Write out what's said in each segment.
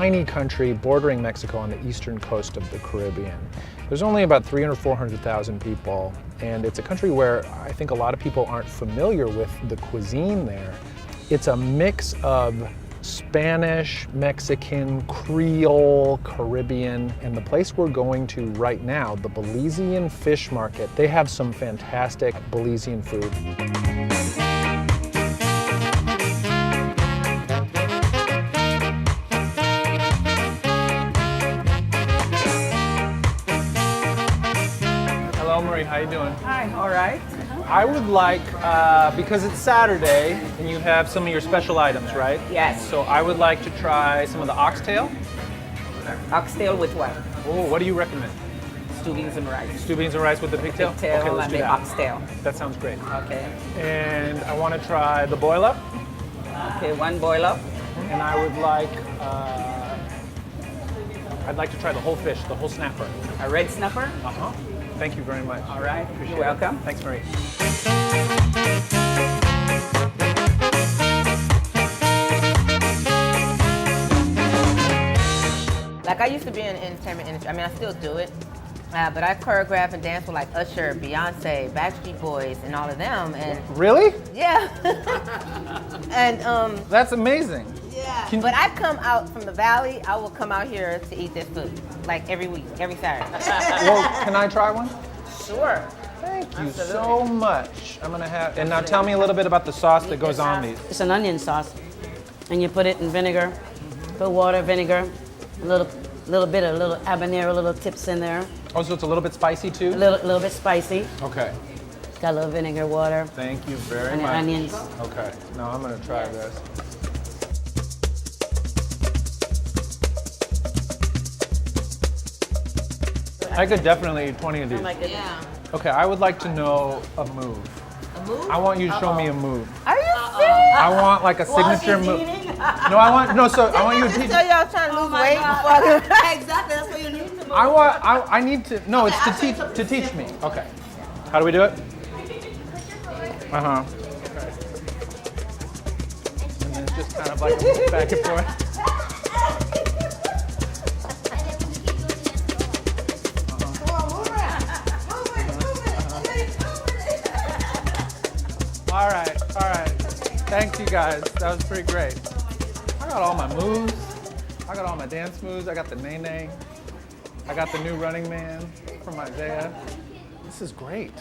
tiny country bordering Mexico on the eastern coast of the Caribbean. There's only about 300 or 400,000 people, and it's a country where I think a lot of people aren't familiar with the cuisine there. It's a mix of Spanish, Mexican, Creole, Caribbean, and the place we're going to right now, the Belizean fish market, they have some fantastic Belizean food. Hello, Marie, how you doing? Hi, all right. I would like, because it's Saturday, and you have some of your special items, right? Yes. So I would like to try some of the oxtail. Oxtail with what? Oh, what do you recommend? Stew beans and rice. Stew beans and rice with the pigtail? Pigtail Okay, let's and do the that. oxtail. That sounds great. Okay. And I want to try the boil up, Okay, one boil up. and I would like, I'd like to try the whole fish, the whole snapper. A red snapper. Uh-huh. Thank you very much. All right. Appreciate You're welcome. it. Thanks, Marie. Like I used to be in the entertainment industry. I mean, I still do it. But I choreograph and dance with like Usher, Beyonce, Backstreet Boys, and all of them. And Really? yeah. and That's amazing. yeah. Can- But I come out from the valley. I will come out here to eat this food, like every week, every Saturday. Well, can I try one? Sure. Thank you Absolutely. so much. I'm gonna have, and now tell me a little bit about the sauce that goes on these. It's an onion sauce, and you put it in vinegar, put water, vinegar, a little bit of little habanero, little tips in there, Oh, so it's a little bit spicy a too? little bit spicy. Okay. It's got a little vinegar, water, Thank you very and the much. onions. Okay. Now I'm gonna try this. I could definitely eat 20 of these. Yeah. Okay, I would like to know a move. A move? I want you to show me a move. Are you serious? I want like a signature move. No, I want so I want you to Just teach. so y'all trying to lose weight before Exactly, that's what you need to know. I need to. No, it's to teach me. Okay. How do we do it? Uh huh. Okay. And then it's just kind of like back and forth. All right. Thanks, you guys. That was pretty great. I got all my moves. I got all my dance moves. I got the nay-nay. I got the new Running Man from Isaiah. This is great.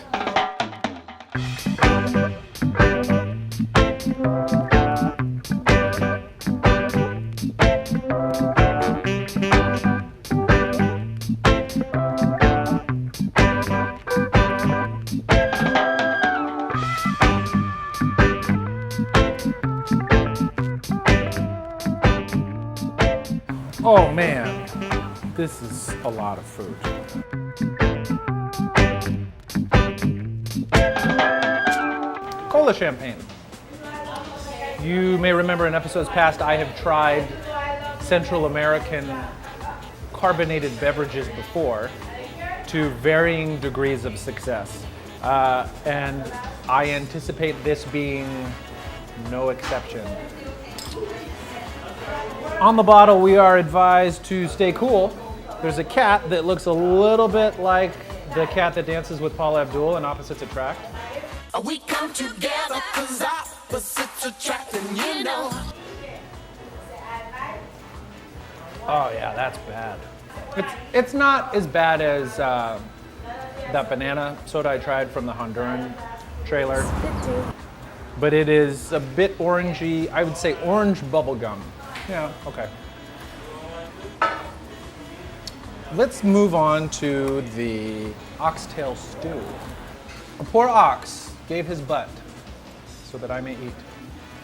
Oh man, this is a lot of food. Cola champagne. You may remember in episodes past, I have tried Central American carbonated beverages before to varying degrees of success. And I anticipate this being no exception. On the bottle, we are advised to stay cool. There's a cat that looks a little bit like the cat that dances with Paula Abdul in Opposites Attract. We come together 'cause opposites attract, and you know. Oh yeah, that's bad. It's not as bad as that banana soda I tried from the Honduran trailer. But it is a bit orangey. I would say orange bubblegum. Yeah, okay. Let's move on to the oxtail stew. A poor ox gave his butt so that I may eat.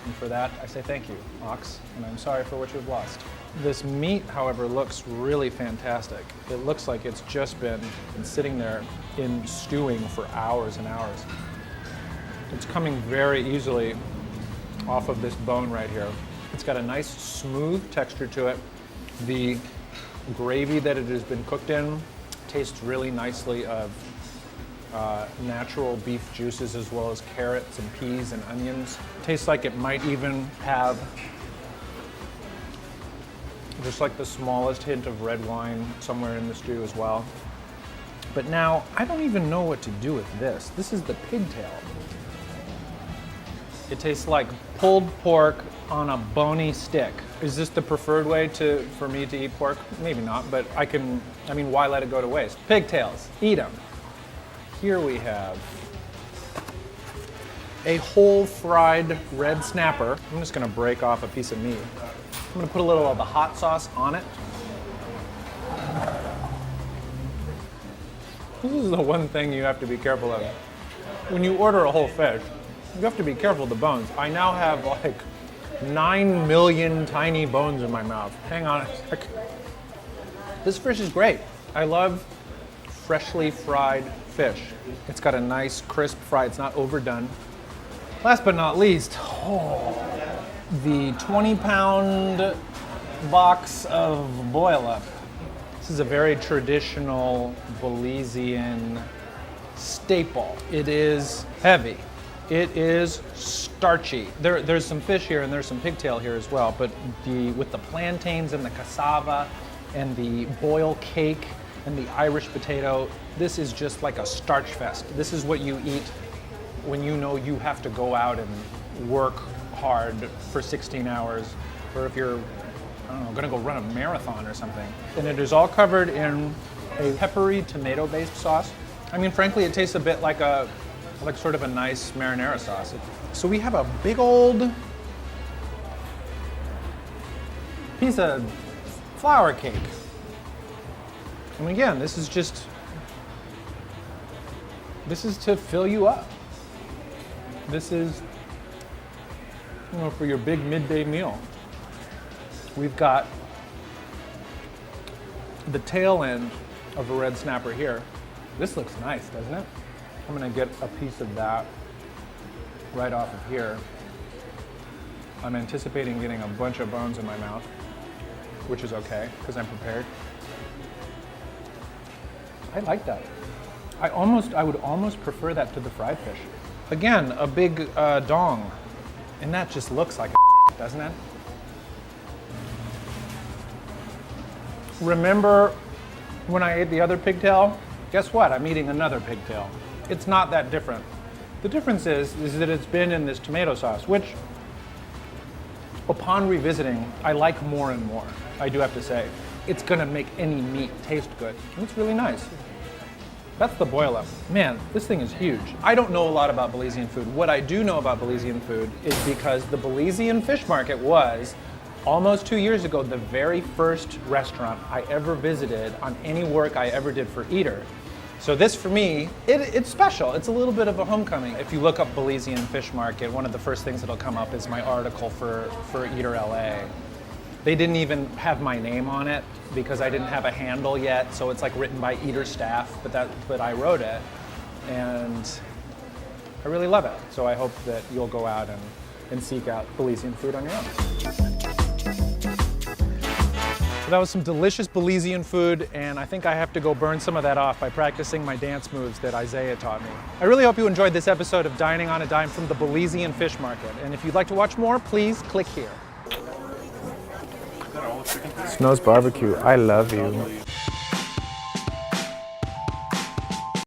And for that, I say thank you, ox, and I'm sorry for what you've lost. This meat, however, looks really fantastic. It looks like it's just been sitting there in stewing for hours and hours. It's coming very easily off of this bone right here. It's got a nice smooth texture to it. The gravy that it has been cooked in tastes really nicely of natural beef juices as well as carrots and peas and onions. Tastes like it might even have just like the smallest hint of red wine somewhere in the stew as well. But now, I don't even know what to do with this. This is the pigtail. It tastes like pulled pork on a bony stick. Is this the preferred way for me to eat pork? Maybe not, but I mean, why let it go to waste? Pigtails, eat them. Here we have a whole fried red snapper. I'm just gonna break off a piece of meat. I'm gonna put a little of the hot sauce on it. This is the one thing you have to be careful of. When you order a whole fish, you have to be careful of the bones. I now have like 9 million tiny bones in my mouth. Hang on a sec. This fish is great. I love freshly fried fish. It's got a nice crisp fry. It's not overdone. Last but not least, the 20-pound box of boil up. This is a very traditional Belizean staple. It is heavy. It is starchy. There's some fish here and there's some pigtail here as well, but with the plantains and the cassava and the boil cake and the Irish potato, this is just like a starch fest. This is what you eat when you know you have to go out and work hard for 16 hours, or if you're, I don't know, gonna go run a marathon or something. And it is all covered in a peppery tomato-based sauce. I mean, frankly, it tastes a bit like sort of a nice marinara sauce. So we have a big old piece of flour cake. And again, this is to fill you up. This is, for your big midday meal. We've got the tail end of a red snapper here. This looks nice, doesn't it? I'm gonna get a piece of that right off of here. I'm anticipating getting a bunch of bones in my mouth, which is okay, because I'm prepared. I like that. I would almost prefer that to the fried fish. Again, a big dong, and that just looks like a doesn't it? Remember when I ate the other pigtail? Guess what? I'm eating another pigtail. It's not that different. The difference is that it's been in this tomato sauce, which, upon revisiting, I like more and more, I do have to say. It's gonna make any meat taste good. And it's really nice. That's the boil up. Man, this thing is huge. I don't know a lot about Belizean food. What I do know about Belizean food is because the Belizean fish market was, almost 2 years ago, the very first restaurant I ever visited on any work I ever did for Eater. So this, for me, it's special. It's a little bit of a homecoming. If you look up Belizean fish market, one of the first things that'll come up is my article for Eater LA. They didn't even have my name on it because I didn't have a handle yet, so it's like written by Eater staff, but I wrote it, and I really love it. So I hope that you'll go out and seek out Belizean food on your own. So that was some delicious Belizean food, and I think I have to go burn some of that off by practicing my dance moves that Isaiah taught me. I really hope you enjoyed this episode of Dining on a Dime from the Belizean Fish Market, and if you'd like to watch more, please click here. Snow's Barbecue, I love you.